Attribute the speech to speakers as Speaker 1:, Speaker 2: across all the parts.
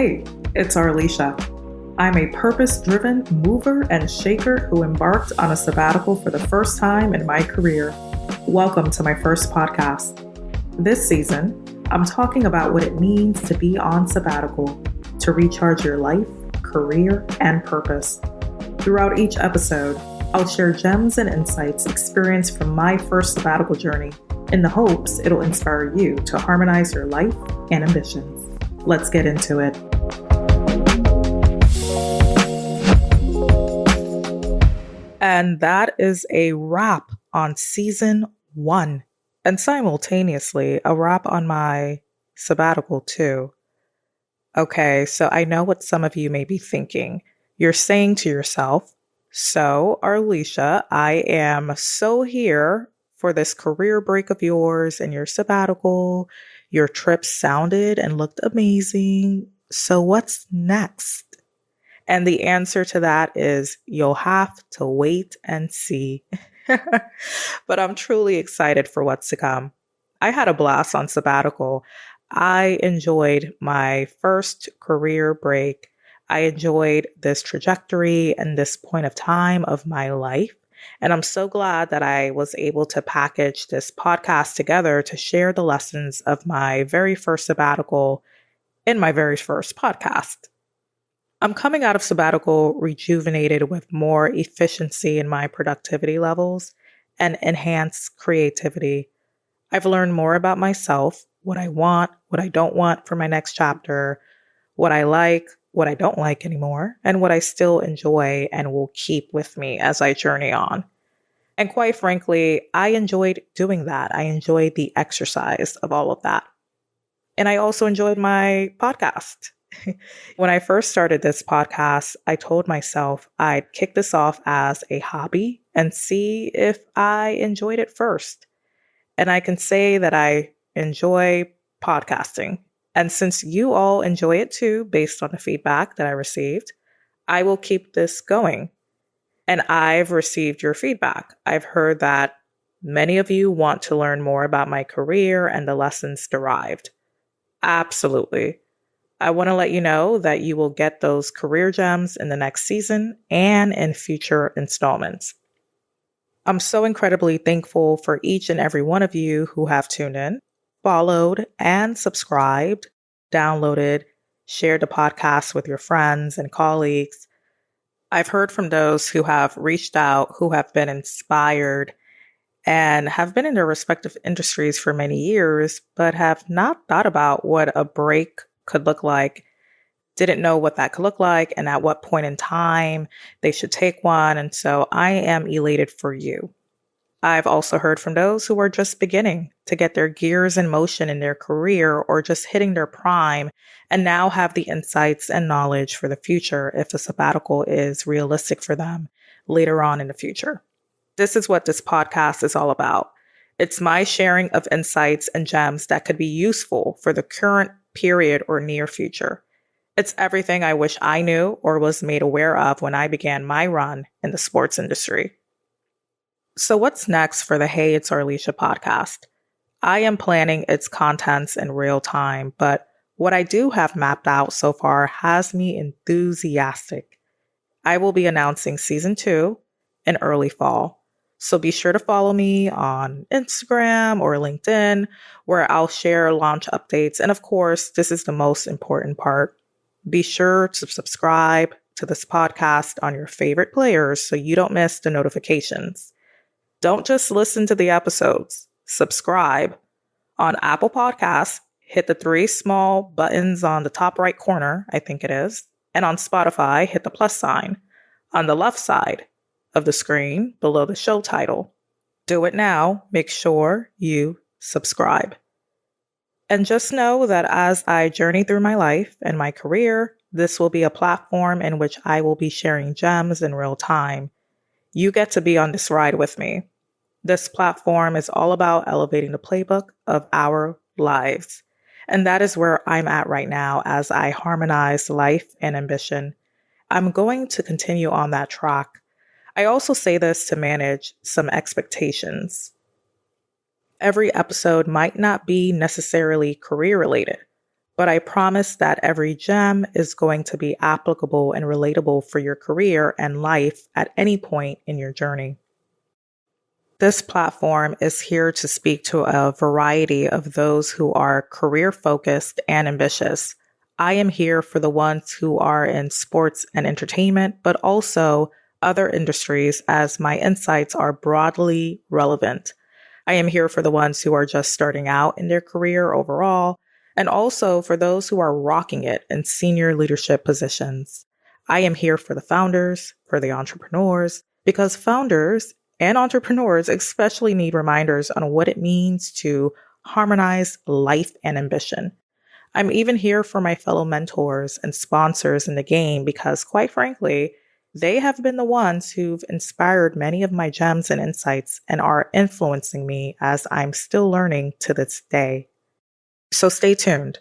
Speaker 1: Hey, it's Arlisha. I'm a purpose-driven mover and shaker who embarked on a sabbatical for the first time in my career. Welcome to my first podcast. This season, I'm talking about what it means to be on sabbatical, to recharge your life, career, and purpose. Throughout each episode, I'll share gems and insights experienced from my first sabbatical journey in the hopes it'll inspire you to harmonize your life and ambitions. Let's get into it. And that is a wrap on season 1, and simultaneously a wrap on my sabbatical too. Okay, so I know what some of you may be thinking. You're saying to yourself, so Arlisha, I am so here for this career break of yours and your sabbatical. Your trip sounded and looked amazing. So what's next? And the answer to that is you'll have to wait and see. But I'm truly excited for what's to come. I had a blast on sabbatical. I enjoyed my first career break. I enjoyed this trajectory and this point of time of my life. And I'm so glad that I was able to package this podcast together to share the lessons of my very first sabbatical in my very first podcast. I'm coming out of sabbatical rejuvenated with more efficiency in my productivity levels and enhanced creativity. I've learned more about myself, what I want, what I don't want for my next chapter, what I like, what I don't like anymore, and what I still enjoy and will keep with me as I journey on. And quite frankly, I enjoyed doing that. I enjoyed the exercise of all of that. And I also enjoyed my podcast. When I first started this podcast, I told myself I'd kick this off as a hobby and see if I enjoyed it first. And I can say that I enjoy podcasting. And since you all enjoy it too, based on the feedback that I received, I will keep this going. And I've received your feedback. I've heard that many of you want to learn more about my career and the lessons derived. Absolutely. I want to let you know that you will get those career gems in the next season and in future installments. I'm so incredibly thankful for each and every one of you who have tuned in, followed and subscribed, downloaded, shared the podcast with your friends and colleagues. I've heard from those who have reached out, who have been inspired and have been in their respective industries for many years, but have not thought about what a break could look like, didn't know what that could look like, and at what point in time they should take one. And so I am elated for you. I've also heard from those who are just beginning to get their gears in motion in their career or just hitting their prime and now have the insights and knowledge for the future if a sabbatical is realistic for them later on in the future. This is what this podcast is all about. It's my sharing of insights and gems that could be useful for the current period or near future. It's everything I wish I knew or was made aware of when I began my run in the sports industry. So what's next for the Hey, It's Arlisha podcast? I am planning its contents in real time, but what I do have mapped out so far has me enthusiastic. I will be announcing season 2 in early fall. So be sure to follow me on Instagram or LinkedIn, where I'll share launch updates. And of course, this is the most important part. Be sure to subscribe to this podcast on your favorite players so you don't miss the notifications. Don't just listen to the episodes. Subscribe. On Apple Podcasts, hit the 3 small buttons on the top right corner, I think it is. And on Spotify, hit the plus sign on the left side of the screen below the show title. Do it now. Make sure you subscribe. And just know that as I journey through my life and my career, this will be a platform in which I will be sharing gems in real time. You get to be on this ride with me. This platform is all about elevating the playbook of our lives. And that is where I'm at right now as I harmonize life and ambition. I'm going to continue on that track. I also say this to manage some expectations. Every episode might not be necessarily career related, but I promise that every gem is going to be applicable and relatable for your career and life at any point in your journey. This platform is here to speak to a variety of those who are career focused and ambitious. I am here for the ones who are in sports and entertainment, but also other industries, as my insights are broadly relevant. I am here for the ones who are just starting out in their career overall, and also for those who are rocking it in senior leadership positions. I am here for the founders, for the entrepreneurs, because founders and entrepreneurs especially need reminders on what it means to harmonize life and ambition. I'm even here for my fellow mentors and sponsors in the game because, quite frankly, they have been the ones who've inspired many of my gems and insights and are influencing me as I'm still learning to this day. So stay tuned.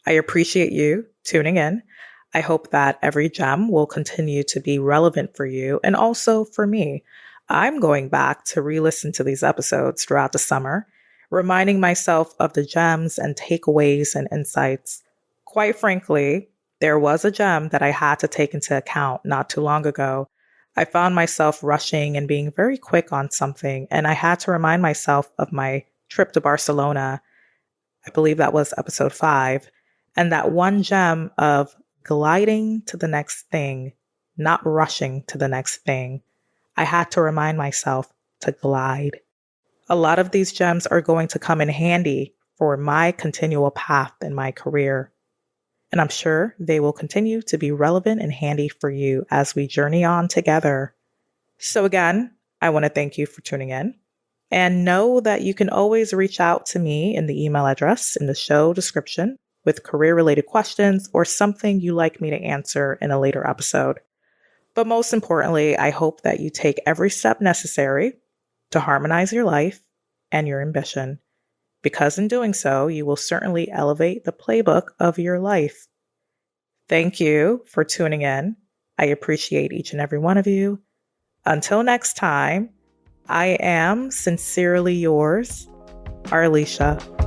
Speaker 1: I appreciate you tuning in. I hope that every gem will continue to be relevant for you and also for me. I'm going back to re-listen to these episodes throughout the summer, reminding myself of the gems and takeaways and insights. Quite frankly, there was a gem that I had to take into account not too long ago. I found myself rushing and being very quick on something, and I had to remind myself of my trip to Barcelona. I believe that was episode 5, and that one gem of gliding to the next thing, not rushing to the next thing. I had to remind myself to glide. A lot of these gems are going to come in handy for my continual path in my career. And I'm sure they will continue to be relevant and handy for you as we journey on together. So again, I want to thank you for tuning in. And know that you can always reach out to me in the email address in the show description with career-related questions or something you'd like me to answer in a later episode. But most importantly, I hope that you take every step necessary to harmonize your life and your ambition, because in doing so, you will certainly elevate the playbook of your life. Thank you for tuning in. I appreciate each and every one of you. Until next time, I am sincerely yours, Arlisha.